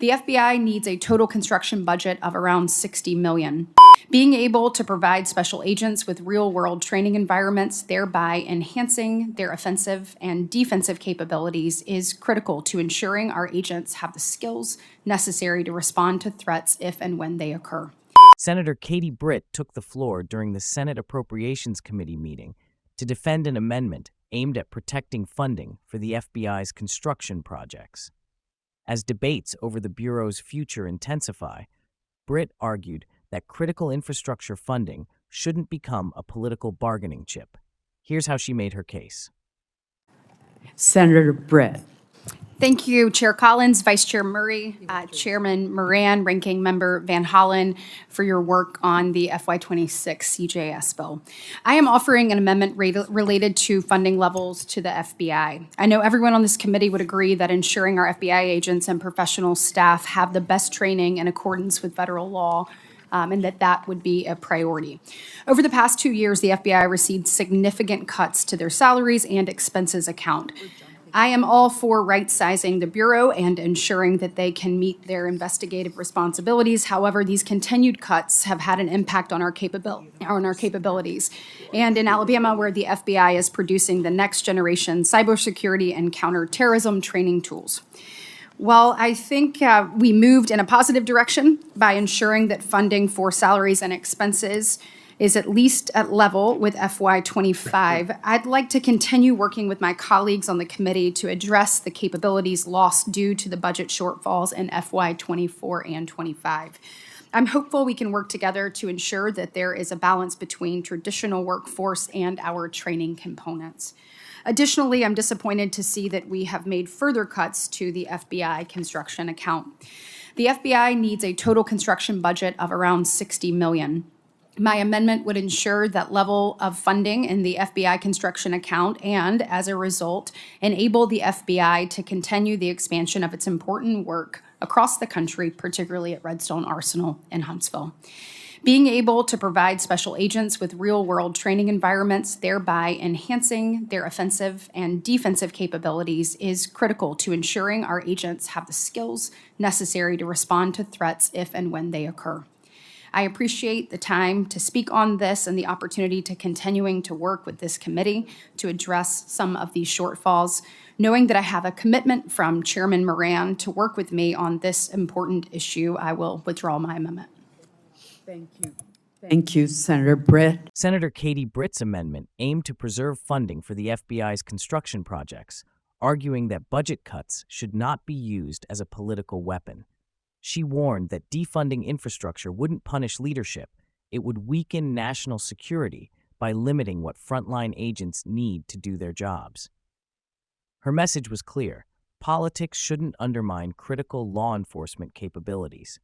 The FBI needs a total construction budget of around $60 million. Being able to provide special agents with real-world training environments, thereby enhancing their offensive and defensive capabilities, is critical to ensuring our agents have the skills necessary to respond to threats if and when they occur. Senator Britt took the floor during the Senate Appropriations Committee meeting to defend an amendment aimed at protecting funding for the FBI's construction projects. As debates over the Bureau's future intensify, Britt argued that critical infrastructure funding shouldn't become a political bargaining chip. Here's how she made her case. Senator Britt. Thank you, Chair Collins, Vice Chair Murray, Chairman Moran, Ranking Member Van Hollen, for your work on the FY26 CJS bill. I am offering an amendment related to funding levels to the FBI. I know everyone on this committee would agree that ensuring our FBI agents and professional staff have the best training in accordance with federal law, and that would be a priority. Over the past 2 years, the FBI received significant cuts to their salaries and expenses account. I am all for right-sizing the Bureau and ensuring that they can meet their investigative responsibilities. However, these continued cuts have had an impact on our capabilities. And in Alabama, where the FBI is producing the next generation cybersecurity and counterterrorism training tools. Well, I think we moved in a positive direction by ensuring that funding for salaries and expenses is at least at level with FY25. I'd like to continue working with my colleagues on the committee to address the capabilities lost due to the budget shortfalls in FY24 and 25. I'm hopeful we can work together to ensure that there is a balance between traditional workforce and our training components. Additionally, I'm disappointed to see that we have made further cuts to the FBI construction account. The FBI needs a total construction budget of around $60 million. My amendment would ensure that level of funding in the FBI construction account and, as a result, enable the FBI to continue the expansion of its important work across the country, particularly at Redstone Arsenal in Huntsville. Being able to provide special agents with real-world training environments, thereby enhancing their offensive and defensive capabilities, is critical to ensuring our agents have the skills necessary to respond to threats if and when they occur. I appreciate the time to speak on this and the opportunity to continuing to work with this committee to address some of these shortfalls, knowing that I have a commitment from Chairman Moran to work with me on this important issue. I will withdraw my amendment. Thank you. Thank you, Senator Britt. Senator Britt's amendment aimed to preserve funding for the FBI's construction projects, arguing that budget cuts should not be used as a political weapon. She warned that defunding infrastructure wouldn't punish leadership, it would weaken national security by limiting what frontline agents need to do their jobs. Her message was clear: politics shouldn't undermine critical law enforcement capabilities.